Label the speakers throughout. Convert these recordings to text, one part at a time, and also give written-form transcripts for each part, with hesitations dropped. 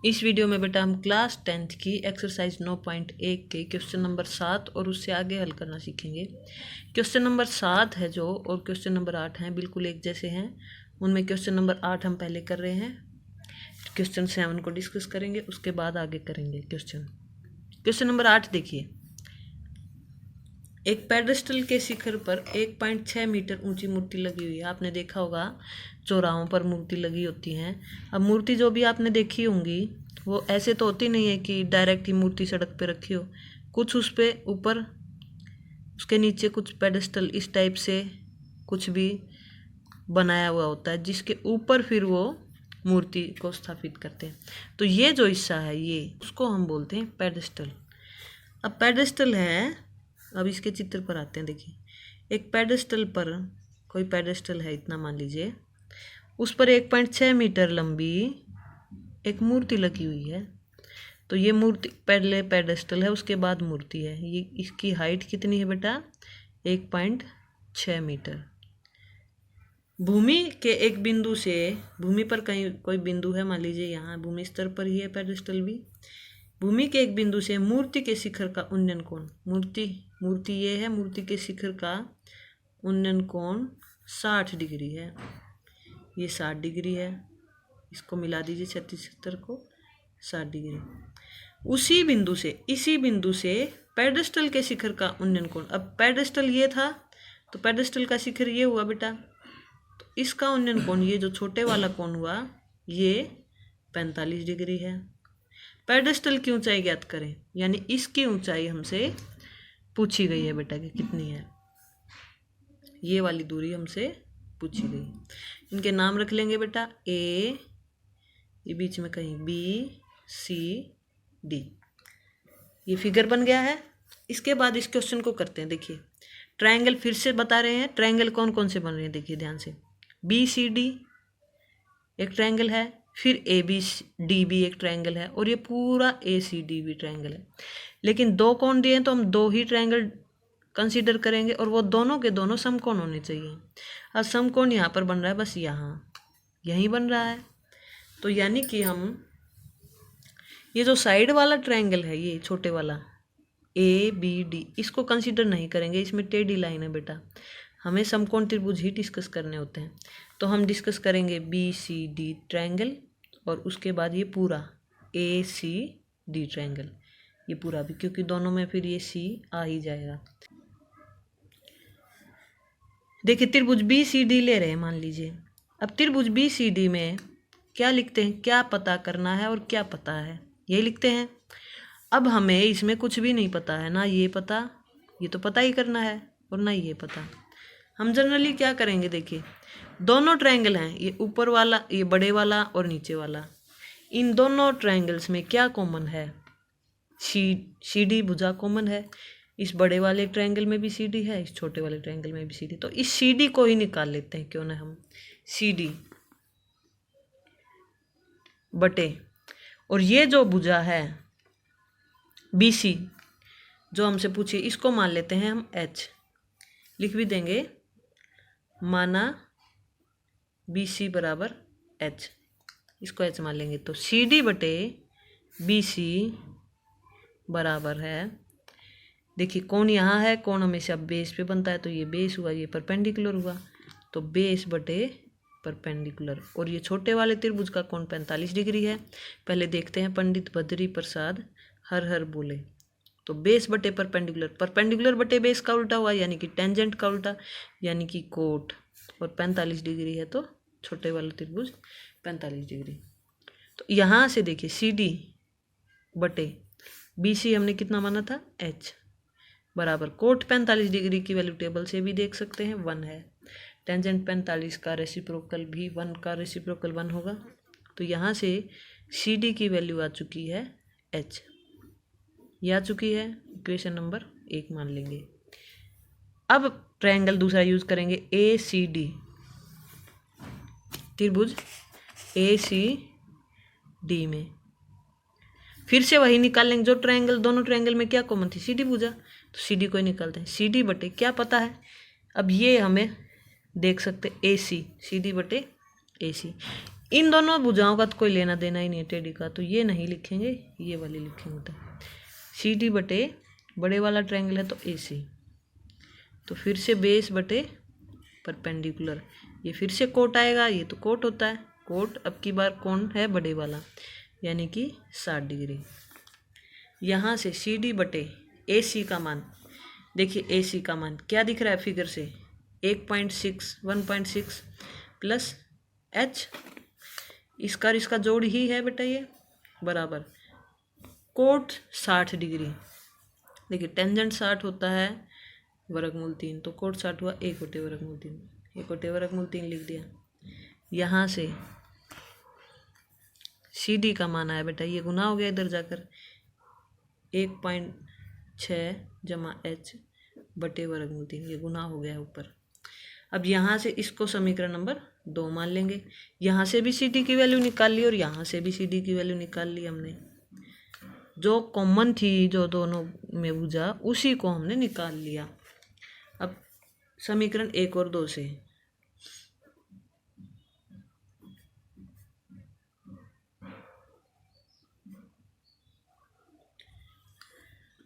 Speaker 1: इस वीडियो में बेटा हम क्लास 10th की एक्सरसाइज 9.1 के क्वेश्चन नंबर 7 और उससे आगे हल करना सीखेंगे। क्वेश्चन नंबर 7 है जो और क्वेश्चन नंबर 8 हैं, बिल्कुल एक जैसे हैं। उनमें क्वेश्चन नंबर 8 हम पहले कर रहे हैं, क्वेश्चन 7 को डिस्कस करेंगे, उसके बाद आगे करेंगे क्वेश्चन नंबर 8 देखिए। एक पेडेस्टल के शिखर पर 1.6 मीटर ऊंची मूर्ति लगी हुई है। आपने देखा होगा चौराहों पर मूर्ति लगी होती हैं। अब मूर्ति जो भी आपने देखी होंगी वो ऐसे तो होती नहीं है कि डायरेक्ट ही मूर्ति सड़क पे रखी हो, कुछ उस पे ऊपर उसके नीचे कुछ पेडेस्टल इस टाइप से कुछ भी बनाया हुआ होता है, जिसके ऊपर फिर वो मूर्ति को स्थापित करते हैं। तो ये जो हिस्सा है ये उसको हम बोलते हैं पेडेस्टल। अब पेडेस्टल है, अब इसके चित्र पर आते हैं। देखिए एक पेडेस्टल पर, कोई पेडेस्टल है इतना मान लीजिए, उस पर 1.6 मीटर लंबी एक मूर्ति लगी हुई है। तो ये मूर्ति पहले पेडेस्टल है, उसके बाद मूर्ति है। ये इसकी हाइट कितनी है बेटा? 1.6 मीटर। भूमि के एक बिंदु से, भूमि पर कहीं कोई बिंदु है, मान लीजिए यहाँ भूमि स्तर पर ही है पेडेस्टल भी। भूमि के एक बिंदु से मूर्ति के शिखर का उन्नयन कोण, मूर्ति ये है, मूर्ति के शिखर का उन्नयन कोण 60 डिग्री है। ये 60 डिग्री है, इसको मिला दीजिए 36 को, 60 डिग्री। इसी बिंदु से पेडेस्टल के शिखर का उन्नयन कोण, अब पेडेस्टल ये था तो पेडेस्टल का शिखर ये हुआ बेटा, तो इसका उन्नयन कोण, ये जो छोटे वाला कोण हुआ, ये 45 डिग्री है। पेडेस्टल की ऊंचाई ज्ञात करें, यानी इसकी ऊंचाई हमसे पूछी गई है बेटा कि कितनी है। ये वाली दूरी हमसे पूछी गई। इनके नाम रख लेंगे बेटा, ए, ये बीच में कहीं बी, सी, डी। ये फिगर बन गया है। इसके बाद इस क्वेश्चन को करते हैं। देखिए ट्रायंगल फिर से बता रहे हैं। ट्रायंगल कौन कौन से बन रहे हैं देखिए ध्यान से। बी सी डी एक ट्रायंगल है, फिर ए बी डी भी एक ट्रायंगल है, और ये पूरा ए सी डी भी ट्रायंगल है। लेकिन दो कोण दिए हैं तो हम दो ही ट्रायंगल कंसीडर करेंगे, और वो दोनों के दोनों समकोण होने चाहिए। अब समकोण यहाँ पर बन रहा है, बस यहाँ यहीं बन रहा है। तो यानी कि हम ये जो साइड वाला ट्रायंगल है, ये छोटे वाला ए बी डी, इसको कंसीडर नहीं करेंगे, इसमें टेढ़ी लाइन है बेटा। हमें समकोण त्रिभुज ही डिस्कस करने होते हैं। तो हम डिस्कस करेंगे बी सी डी ट्रायंगल, और उसके बाद ये पूरा ए सी डी ट्रायंगल, ये पूरा भी, क्योंकि दोनों में फिर ये सी आ ही जाएगा। देखिए त्रिभुज बी सी डी ले रहे हैं मान लीजिए। अब त्रिभुज बी सी डी में क्या लिखते हैं, क्या पता करना है और क्या पता है, यही लिखते हैं। अब हमें इसमें कुछ भी नहीं पता है, ना ये पता, ये तो पता ही करना है, और ना ये पता। हम जनरली क्या करेंगे, देखिए दोनों ट्रायंगल हैं, ये ऊपर वाला, ये बड़े वाला और नीचे वाला। इन दोनों ट्रायंगल्स में क्या कॉमन है? सी डी भुजा कॉमन है। इस बड़े वाले ट्रायंगल में भी सी डी है, इस छोटे वाले ट्रायंगल में भी सी डी। तो इस सी डी को ही निकाल लेते हैं, क्यों ना हम सी डी बटे, और ये जो भुजा है बी सी जो हमसे पूछी, इसको मान लेते हैं हम एच, लिख भी देंगे, माना बी सी बराबर एच, इसको एच मान लेंगे। तो सी डी बटे बी सी बराबर है, देखिए कौन यहाँ है, कौन हमेशा बेस पे बनता है, तो ये बेस हुआ, ये परपेंडिकुलर हुआ, तो बेस बटे परपेंडिकुलर। और ये छोटे वाले त्रिभुज का कोण 45 डिग्री है। पहले देखते हैं, पंडित बद्री प्रसाद हर हर बोले। तो बेस बटे परपेंडिकुलर, परपेंडिकुलर बटे बेस का उल्टा हुआ, यानी कि टेंजेंट का उल्टा, यानी कि कोट, और 45 डिग्री है तो छोटे वाला त्रिभुज 45 डिग्री। तो यहाँ से देखिए सी डी बटे बी सी हमने कितना माना था, एच, बराबर कोट 45 डिग्री की वैल्यू टेबल से भी देख सकते हैं, 1 है। टेंजेंट 45 का रेसिप्रोकल भी 1 का रेसिप्रोकल 1 होगा। तो यहाँ से सी डी की वैल्यू आ चुकी है एच, ये आ चुकी है, इक्वेशन नंबर 1 मान लेंगे। अब ट्रायंगल दूसरा यूज करेंगे, ए सी डी त्रिभुज ए सी डी में फिर से वही निकाल लेंगे जो ट्रायंगल, दोनों ट्रायंगल में क्या कॉमन थी, सी डी भुजा, तो सी डी को ही निकालते हैं। सी डी बटे क्या पता है, अब ये हमें देख सकते ए सी, सी डी बटे ए सी, इन दोनों भुजाओं का तो कोई लेना देना ही नहीं है टेढ़ी का, तो ये नहीं लिखेंगे, ये वाली लिखेंगे। तो सी डी बटे बड़े वाला ट्रायंगल है तो ए सी, तो फिर से बेस बटे परपेंडिकुलर, ये फिर से कोट आएगा, ये तो कोट होता है कोट। अब की बार कौन है बड़े वाला, यानी कि 60 डिग्री। यहाँ से सी डी बटे ए सी का मान, देखिए ए सी का मान क्या दिख रहा है फिगर से, 1.6 प्लस एच, इसका जोड़ ही है बेटा ये, बराबर कोट 60 डिग्री। देखिए टेंजेंट 60 होता है वर्गमूल 3, तो कोट 60 हुआ 1 बटे वर्गमूल 3, 1 बटे वर्गमूल 3 लिख दिया। यहाँ से सी डी का मान आया बेटा, ये गुना हो गया इधर जाकर, 1.6 जमा एच बटे वर्गमूल 3, ये गुना हो गया ऊपर। अब यहाँ से इसको समीकरण नंबर 2 मान लेंगे। यहाँ से भी सी डी की वैल्यू निकाल ली और यहाँ से भी सी डी की वैल्यू निकाल ली हमने, जो कॉमन थी जो दोनों में भुजा उसी को हमने निकाल लिया। अब समीकरण 1 और 2 से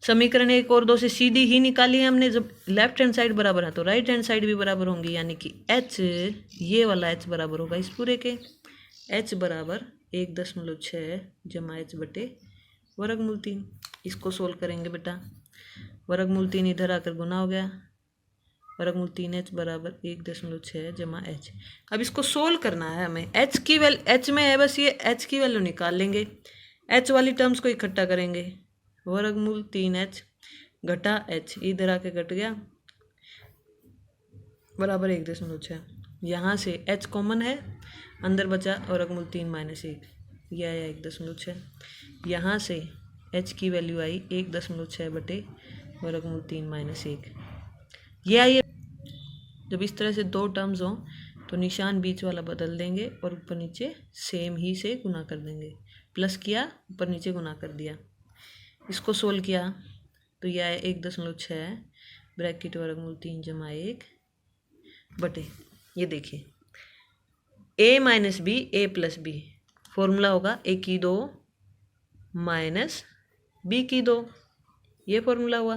Speaker 1: समीकरण 1 और 2 से सी डी ही निकाली है हमने। जब लेफ्ट हैंड साइड बराबर है तो राइट हैंड साइड भी बराबर होंगी, यानी कि एच, ये वाला एच बराबर होगा इस पूरे के, एच बराबर 1.6 जमा एच बटे वर्गमूल 3। इसको सोल्व करेंगे बेटा, वर्गमूल 3 इधर आकर गुना हो गया, वर्गमूल 3h बराबर 1.6 जमा एच। अब इसको सोल्व करना है हमें, एच की वैल्यू एच में है बस, ये एच की वैल्यू निकाल लेंगे, एच वाली टर्म्स को इकट्ठा करेंगे, वर्गमूल 3h घटा एच, इधर आके घट गया बराबर 1.6। यहाँ से h कॉमन है, अंदर बचा वर्गमूल 3 माइनस 1, यह आया 1.6। यहाँ से h की वैल्यू आई 1.6 बटे वर्गमूल 3 माइनस 1, ये आई। जब इस तरह से दो टर्म्स हों तो निशान बीच वाला बदल देंगे और ऊपर नीचे सेम ही से गुना कर देंगे, प्लस किया ऊपर नीचे गुना कर दिया। इसको सोल्व किया तो यह है 1.6 ब्रैकेट वर्गमूल 3 जमा 1 बटे, ये देखिए a minus b a plus b, formula होगा a की 2 माइनस b की 2, ये फॉर्मूला हुआ।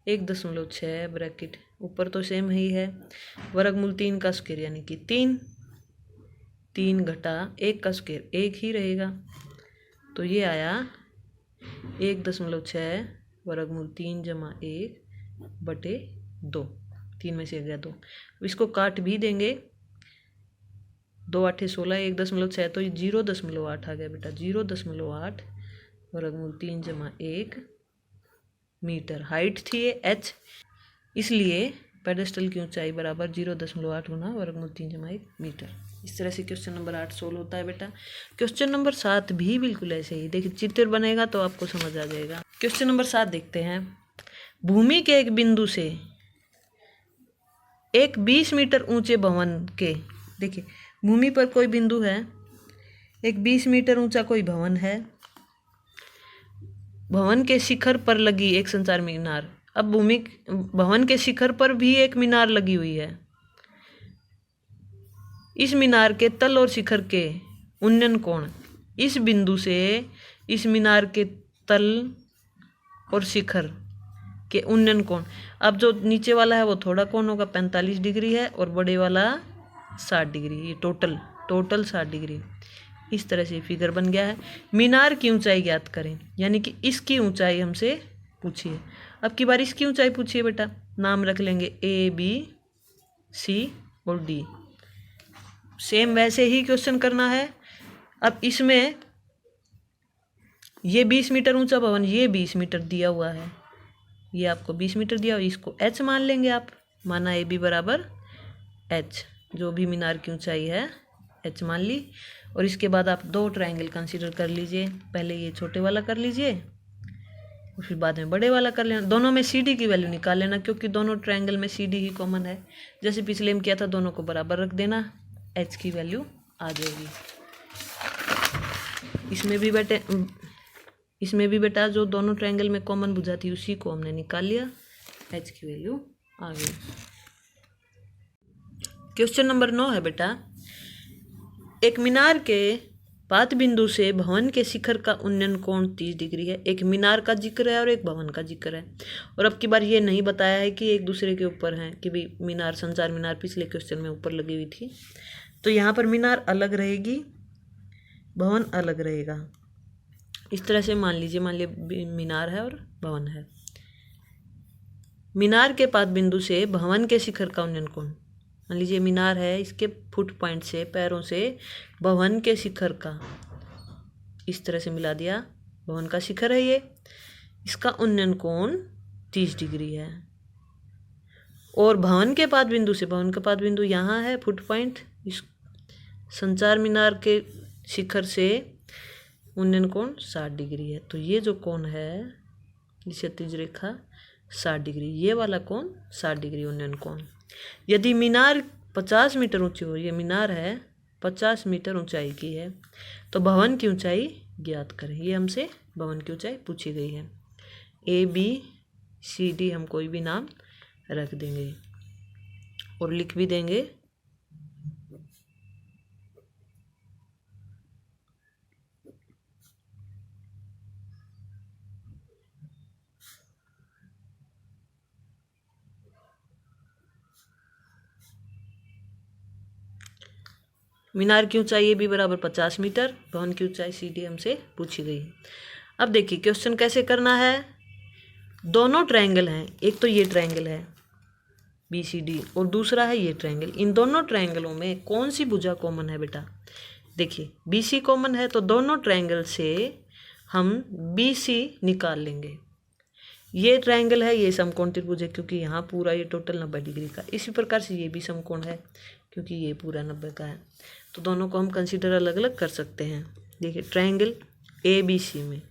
Speaker 1: 1.6 ब्रैकेट ऊपर तो सेम ही है, वर्गमूल 3 का स्क्वायर यानी कि 3 घटा 1 का स्क्वायर 1 ही रहेगा, तो ये आया 1.6 वर्गमूल 3 जमा 1 बटे 2, 3 में से गया 2। अब इसको काट भी देंगे, 2 8 16, 1.6 तो ये 0.8 आ गया बेटा, 0.8 वर्गमूल 3 जमा 1 मीटर। हाइट थी ये h, इसलिए पेडेस्टल की ऊंचाई बराबर 0.8 गुना वर्गमूल 3 जमा 1 मीटर। इस तरह से क्वेश्चन नंबर 8 सोल्व होता है बेटा। क्वेश्चन नंबर 7 भी बिल्कुल ऐसे ही, देखिए चित्र बनेगा तो आपको समझ आ जाएगा। क्वेश्चन नंबर 7 देखते हैं। भूमि के एक बिंदु से एक 20 मीटर ऊंचे भवन के, देखिए भूमि पर कोई बिंदु है, एक 20 मीटर ऊंचा कोई भवन है, भवन के शिखर पर लगी एक संचार मीनार। अब भवन के शिखर पर भी एक मीनार लगी हुई है, इस मीनार के तल और शिखर के उन्नयन कोण, इस बिंदु से इस मीनार के तल और शिखर के उन्नयन कोण, अब जो नीचे वाला है वो थोड़ा कोण होगा 45 डिग्री है और बड़े वाला 60 डिग्री, ये टोटल 60 डिग्री। इस तरह से फिगर बन गया है। मीनार की ऊंचाई ज्ञात करें, यानी कि इसकी ऊंचाई हमसे पूछिए। अब की बार इसकी ऊंचाई पूछिए बेटा, नाम रख लेंगे A B C और D। सेम वैसे ही क्वेश्चन करना है। अब इसमें ये 20 मीटर ऊंचा भवन, ये 20 मीटर दिया हुआ है, ये आपको 20 मीटर दिया हुआ, इसको h मान लेंगे आप, माना AB बराबर h, जो भी मीनार की ऊंचाई है h मान ली। और इसके बाद आप दो ट्रायंगल कंसीडर कर लीजिए, पहले ये छोटे वाला कर लीजिए और फिर बाद में बड़े वाला कर लेना। दोनों में CD की वैल्यू निकाल लेना, क्योंकि दोनों ट्रायंगल में CD ही कॉमन है। जैसे पिछले में किया था, दोनों को बराबर रख देना, h की वैल्यू आ जाएगी। इसमें भी बेटा जो दोनों ट्रायंगल में कॉमन भुजा थी उसी को हमने निकाल लिया, h की वैल्यू आ गई। क्वेश्चन नंबर 9 है बेटा। एक मीनार के पात बिंदु से भवन के शिखर का उन्नयन कोण 30 डिग्री है। एक मीनार का जिक्र है और एक भवन का जिक्र है। और अब की बार ये नहीं बताया है कि एक दूसरे के ऊपर है कि भाई मीनार, संचार मीनार पिछले क्वेश्चन में ऊपर लगी हुई थी, तो यहाँ पर मीनार अलग रहेगी, भवन अलग रहेगा। इस तरह से मान लीजिए मीनार है और भवन है। मीनार के पात बिंदु से भवन के शिखर का उन्नयन कोण, मान लीजिए मीनार है, इसके फुट पॉइंट से, पैरों से भवन के शिखर का इस तरह से मिला दिया, भवन का शिखर है ये, इसका उन्नयन कोण 30 डिग्री है। और भवन के पात बिंदु से, भवन का पात बिंदु यहाँ है, फुट पॉइंट, इस संचार मीनार के शिखर से उन्नयन कोण 60 डिग्री है। तो ये जो कोण है, क्षैतिज रेखा 60 डिग्री, ये वाला कोण 60 डिग्री उन्नयन कोण। यदि मीनार 50 मीटर ऊंची हो, ये मीनार है 50 मीटर ऊंचाई की है, तो भवन की ऊंचाई ज्ञात करें। ये हमसे भवन की ऊंचाई पूछी गई है। ABCD हम कोई भी नाम रख देंगे और लिख भी देंगे। मीनार की ऊंचाई AB बराबर 50 मीटर, भवन की ऊंचाई CD हमसे पूछी गई। अब देखिए क्वेश्चन कैसे करना है। दोनों ट्रायंगल हैं, एक तो ये ट्रायंगल है BCD और दूसरा है ये ट्रायंगल। इन दोनों ट्रायंगलों में कौन सी भुजा कॉमन है बेटा? देखिए BC कॉमन है, तो दोनों ट्रायंगल से हम BC निकाल लेंगे। ये ट्रायंगल है, ये समकोण त्रिभुज है क्योंकि यहाँ पूरा ये टोटल 90 डिग्री का। इसी प्रकार से ये भी समकोण है क्योंकि ये पूरा 90 का है। तो दोनों को हम कंसीडर अलग अलग कर सकते हैं। देखिए ट्रायंगल ABC में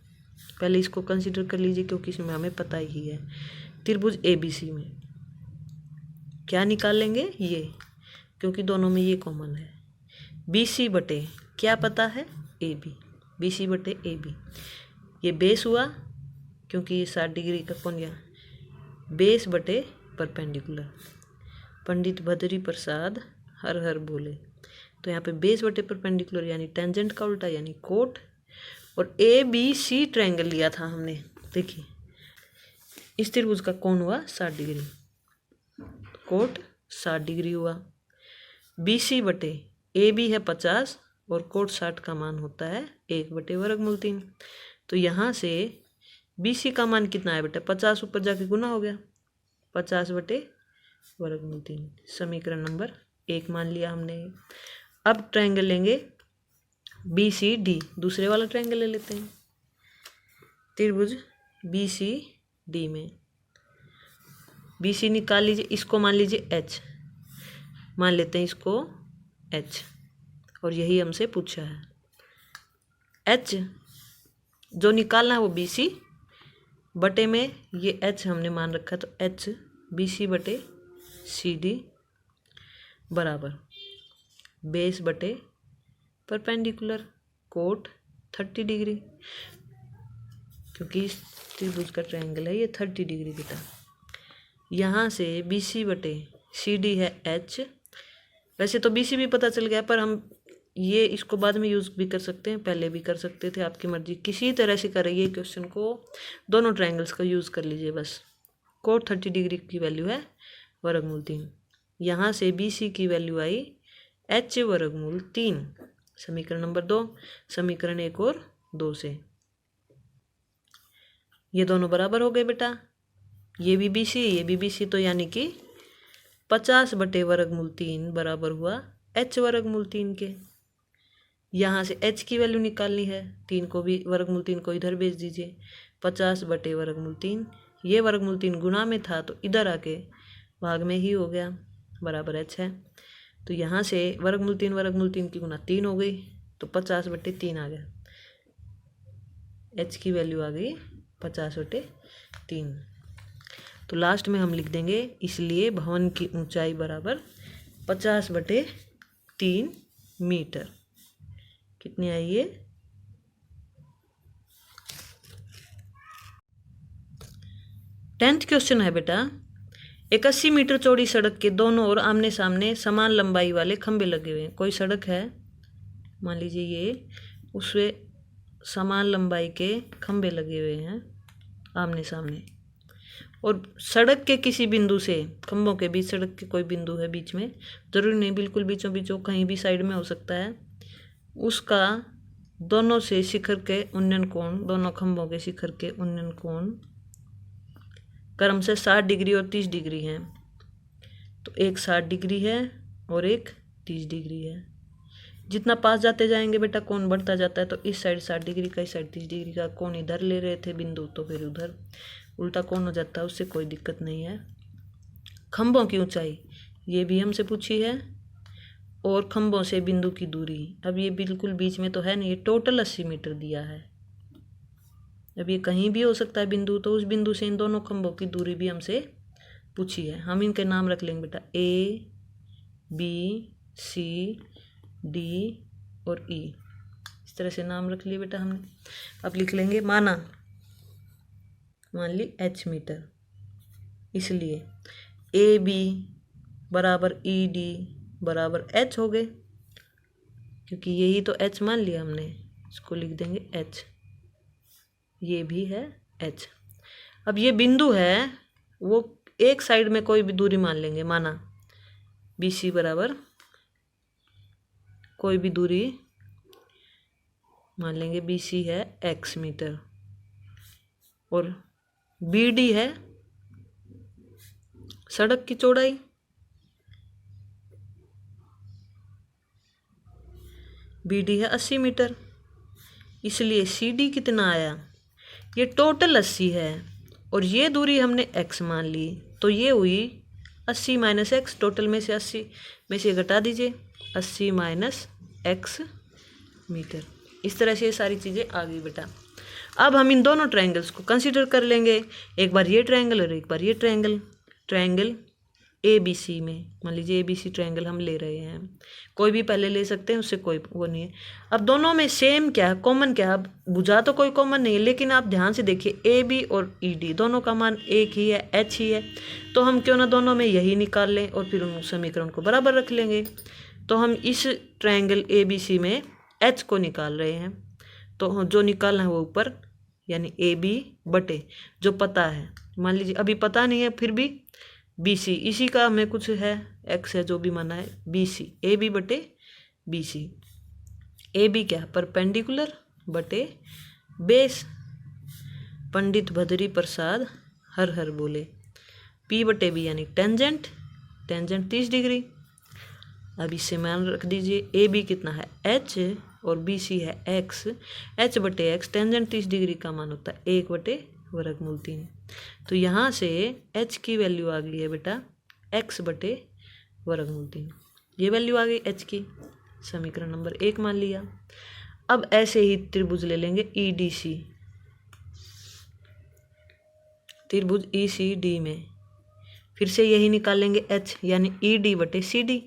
Speaker 1: पहले इसको कंसीडर कर लीजिए क्योंकि इसमें हमें पता ही है। त्रिभुज ABC में क्या निकाल लेंगे? ये, क्योंकि दोनों में ये कॉमन है। BC बटे क्या पता है? AB, BC बटे AB। ये बेस हुआ क्योंकि ये 60 डिग्री का कोण गया, बेस बटे परपेंडिकुलर। पंडित बद्री प्रसाद हर हर बोले। तो यहाँ पे बेस बटे परपेंडिकुलर यानी टेंजेंट का उल्टा यानी कोट। और ABC ट्रायंगल लिया था हमने। देखिए इस त्रिभुज का कोण हुआ 60 डिग्री, कोट 60 डिग्री हुआ। BC बटे AB है 50 और कोट 60 का मान होता है 1 बटे वर्गमूल 3। तो यहाँ से BC का मान कितना है बेटा? 50 ऊपर जाके गुना हो गया, 50 बटे वर्गमूल 3। समीकरण नंबर 1 मान लिया हमने। अब ट्रायंगल लेंगे BCD, दूसरे वाला ट्रायंगल ले लेते हैं। त्रिभुज BCD में BC निकाल लीजिए, इसको मान लीजिए H, मान लेते हैं इसको H, और यही हमसे पूछा है। H जो निकालना है वो BC बटे में ये H हमने मान रखा, तो H BC बटे CD बराबर बेस बटे परपेंडिकुलर कोट 30 डिग्री, क्योंकि इस त्रिभुज का ट्रायंगल है ये 30 डिग्री बेटा। यहाँ से BC बटे CD है H। वैसे तो BC भी पता चल गया, पर हम ये इसको बाद में यूज़ भी कर सकते हैं, पहले भी कर सकते थे, आपकी मर्जी। किसी तरह से करिए क्वेश्चन को, दोनों ट्रायंगल्स का यूज़ कर लीजिए बस। कोट 30 डिग्री की वैल्यू है वर्गमूल 3। यहाँ से BC की वैल्यू आई H वर्गमूल 3। समीकरण नंबर 2, समीकरण 1 और 2 से ये दोनों बराबर हो गए बेटा। ये भी BC, ये भी BC, तो यानी कि 50 बटे वर्गमूल 3 बराबर हुआ H वर्गमूल 3 के। यहाँ से H की वैल्यू निकालनी है, 3 को भी, वर्गमूल 3 को इधर भेज दीजिए। 50 बटे वर्गमूल 3, ये वर्गमूल 3 गुना में था तो इधर आके भाग में ही हो गया, बराबर H है। तो यहाँ से वर्गमूल 3 की गुना 3 हो गई, तो 50 बटे 3 आ गया। H की वैल्यू आ गई 50 बटे 3। तो लास्ट में हम लिख देंगे इसलिए भवन की ऊंचाई बराबर 50 बटे 3 मीटर। कितनी आई ये? 10th क्वेश्चन है बेटा। एक 80 मीटर चौड़ी सड़क के दोनों ओर आमने सामने समान लंबाई वाले खंभे लगे हुए हैं। कोई सड़क है, मान लीजिए ये उससे समान लंबाई के खंभे लगे हुए हैं आमने सामने, और सड़क के किसी बिंदु से, खंभों के बीच सड़क के कोई बिंदु है बीच में, जरूरी नहीं बिल्कुल बीचों बीचों, कहीं भी साइड में हो सकता है, उसका दोनों से शिखर के उन्नयन कोण, दोनों खंभों के शिखर के उन्नयन कोण क्रम से 60 डिग्री और 30 डिग्री है। तो एक 60 डिग्री है और एक 30 डिग्री है। जितना पास जाते जाएंगे बेटा कोण बढ़ता जाता है, तो इस साइड 60 डिग्री का, इस साइड 30 डिग्री का कोण इधर ले रहे थे बिंदु, तो फिर उधर उल्टा कोण हो जाता है, उससे कोई दिक्कत नहीं है। खंभों की ऊंचाई ये भी हमसे पूछी है, और खंभों से बिंदु की दूरी, अब ये बिल्कुल बीच में तो है नहीं, ये टोटल 80 मीटर दिया है। अब ये कहीं भी हो सकता है बिंदु, तो उस बिंदु से इन दोनों खंभों की दूरी भी हमसे पूछी है। हम इनके नाम रख लेंगे बेटा A, B, C, D और E, इस तरह से नाम रख लिए बेटा हमने। अब लिख लेंगे मान ली H मीटर, इसलिए AB बराबर ED बराबर H हो गए, क्योंकि यही तो H मान लिया हमने, इसको लिख देंगे H, ये भी है H। अब ये बिंदु है, वो एक साइड में कोई भी दूरी मान लेंगे, माना BC बराबर कोई भी दूरी मान लेंगे, BC है X मीटर, और BD है सड़क की चौड़ाई, BD है 80 मीटर, इसलिए CD कितना आया, ये टोटल 80 है, और ये दूरी हमने x मान ली, तो ये हुई 80 माइनस एक्स, टोटल में से 80 में से घटा दीजिए, 80 माइनस x मीटर। इस तरह से ये सारी चीज़ें आ गई बेटा। अब हम इन दोनों ट्रायंगल्स को कंसीडर कर लेंगे, एक बार ये ट्रायंगल और एक बार ये ट्रायंगल। ट्रायंगल ABC में मान लीजिए ABC ट्रायंगल हम ले रहे हैं, कोई भी पहले ले सकते हैं, उससे कोई वो नहीं है। अब दोनों में सेम क्या है, कॉमन क्या है, अब भुजा तो कोई कॉमन नहीं है, लेकिन आप ध्यान से देखिए AB और ED दोनों का मान एक ही है, H ही है, तो हम क्यों ना दोनों में यही निकाल लें और फिर उन समीकरण को बराबर रख लेंगे। तो हम इस ट्रायंगल ABC में H को निकाल रहे हैं, तो जो निकालना है वो ऊपर यानी AB बटे जो पता है, मान लीजिए अभी पता नहीं है फिर भी BC, इसी का हमें कुछ है x है जो भी माना है, BC AB बटे BC। AB क्या है, परपेंडिकुलर बटे बेस, पंडित भदरी प्रसाद हर हर बोले। P बटे B यानी टेंजेंट, टेंजेंट 30 डिग्री। अब इससे मान रख दीजिए AB कितना है H और BC है x, H बटे x, टेंजेंट 30 डिग्री का मान होता है 1 बटे वर्गमूल 3। तो यहाँ से h की वैल्यू आ गई है बेटा x बटे वर्गमूल 3, ये वैल्यू आ गई h की, समीकरण नंबर 1 मान लिया। अब ऐसे ही त्रिभुज ले लेंगे EDC, त्रिभुज ECD में फिर से यही निकाल लेंगे h, यानी ED बटे CD,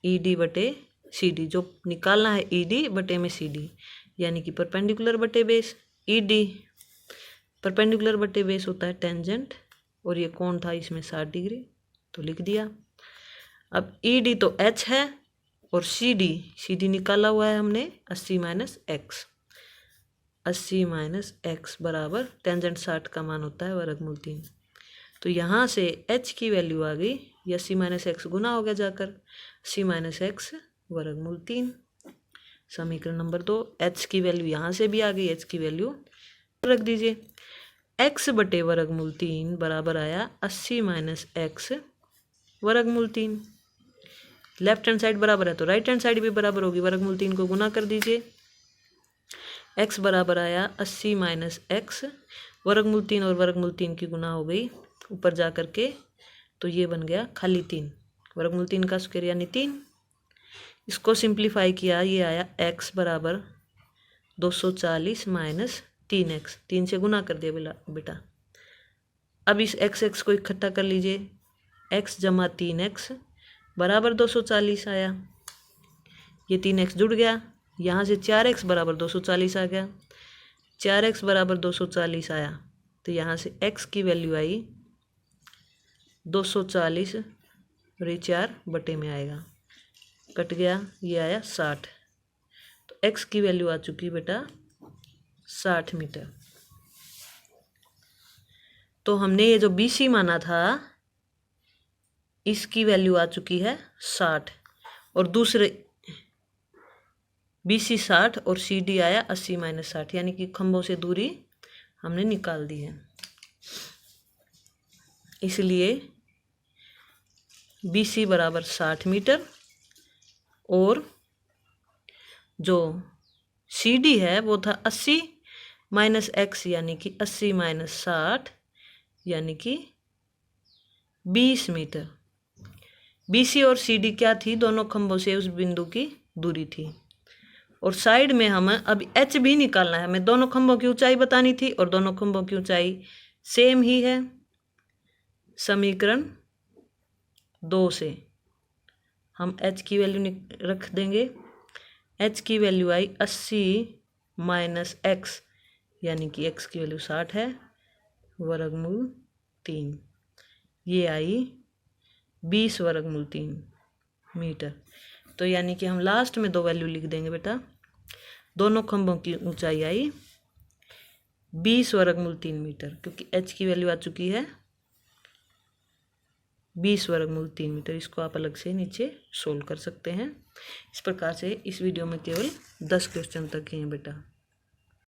Speaker 1: ED बटे CD, जो निकालना है ED बटे में CD, यानी कि परपेंडिकुलर बटे बेस। ED परपेंडिकुलर बटे बेस होता है टेंजेंट, और ये कोण था इसमें 60 डिग्री, तो लिख दिया। अब ED तो H है और CD निकाला हुआ है हमने 80 माइनस एक्स, 80 माइनस एक्स बराबर टेंजेंट 60 का मान होता है वर्गमूल 3। तो यहाँ से H की वैल्यू आ गई, ये 80 माइनस एक्स गुना हो गया जाकर 80 माइनस एक्स वर्गमूल 3। समीकरण नंबर 2, H की वैल्यू यहाँ से भी आ गई, H की वैल्यू रख दीजिए, x बटे वर्गमूल 3 बराबर आया 80 माइनस एक्स वर्गमूल 3। लेफ्ट हैंड साइड बराबर है तो राइट हैंड साइड भी बराबर होगी, वर्गमूल 3 को गुना कर दीजिए, x बराबर आया 80 माइनस एक्स वर्गमूल 3, और वर्गमूल 3 की गुना हो गई ऊपर जा कर के, तो ये बन गया खाली 3, वर्गमूल 3 का स्क्वायर यानी 3। इसको सिंप्लीफाई किया, ये आया x बराबर 240 माइनस 3x, 3 से गुना कर दिया बेटा। अब इस x को इकट्ठा कर लीजिए, x जमा 3x बराबर 240 आया, ये 3x जुड़ गया, यहाँ से 4x बराबर 240 आ गया, 4x बराबर 240 आया, तो यहाँ से x की वैल्यू आई 240 और ये 4 बटे में आएगा, कट गया, ये आया 60। तो x की वैल्यू आ चुकी बेटा 60 मीटर। तो हमने ये जो BC माना था इसकी वैल्यू आ चुकी है 60, और दूसरे BC 60 और CD आया 80 - 60, यानी कि खंभों से दूरी हमने निकाल दी है। इसलिए BC बराबर 60 मीटर और जो CD है वो था 80 - x, यानी कि 80 - 60 यानी कि 20 मीटर। BC और CD क्या थी? दोनों खंभों से उस बिंदु की दूरी थी। और साइड में हमें अब h भी निकालना है, हमें दोनों खंभों की ऊंचाई बतानी थी और दोनों खंभों की ऊंचाई सेम ही है। समीकरण 2 से हम h की वैल्यू रख देंगे। h की वैल्यू आई 80 - x, यानी कि x की वैल्यू 60 है, वर्गमूल 3, ये आई 20 वर्गमूल 3 मीटर। तो यानी कि हम लास्ट में 2 वैल्यू लिख देंगे बेटा। दोनों खंभों की ऊंचाई आई 20 वर्गमूल 3 मीटर, क्योंकि h की वैल्यू आ चुकी है 20 वर्गमूल 3 मीटर। इसको आप अलग से नीचे सोल्व कर सकते हैं। इस प्रकार से इस वीडियो में केवल 10 क्वेश्चन तक ही हैं बेटा।